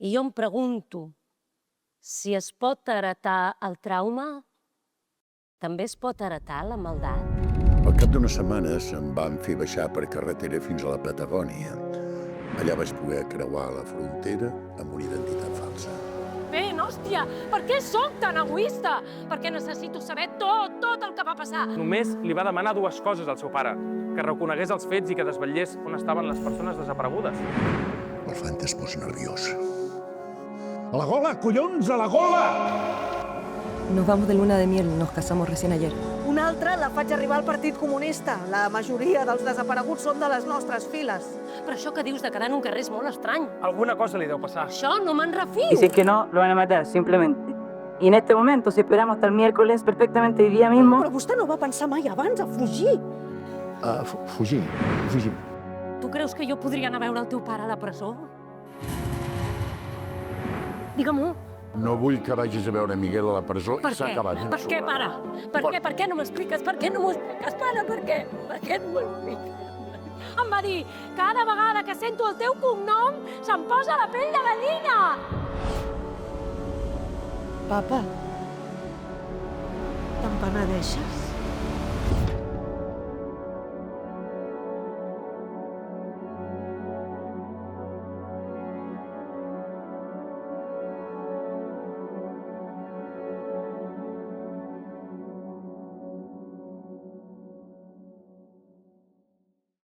I jo em pregunto si es pot heretar el trauma, també es pot heretar la maldat? Al cap d'unes setmanes em van fer baixar per carretera fins a la Patagònia. Allà vaig poder creuar la frontera amb una identitat falsa. Ben, hòstia, per què soc tan egoista? Perquè necessito saber tot el que va passar. Només li va demanar dues coses al seu pare, que reconegués els fets i que desvetllés on estaven les persones desaparegudes. El Fante es posa nerviós. ¡A la gola, collons, a la gola! Nos vamos de luna de miel, nos casamos recién ayer. Una altra la faig arribar al Partit Comunista. La majoria dels desapareguts són de les nostres files. Però això que dius de quedar en un carrer és molt estrany. Alguna cosa li deu passar. Això no me'n refio. Y si es que no, lo van a matar, simplemente. Y en este momento, si esperamos hasta el miércoles, perfectamente hoy día mismo... Però vostè no va pensar mai abans a fugir. Fugim. Tu creus que jo podria anar a veure el teu pare a la presó? Digue-m'ho. No vull que vagis a veure Miguel a la presó Per i s'ha què? acabat. Per què, pare? Per què? Per què no m'expliques? Per què no m'ho expliques, pare? Per què? Per què no m'ho expliques? Em va dir, cada vegada que sento el teu cognom, se'm posa la pell de gallina. Papa, te'n penedeixes?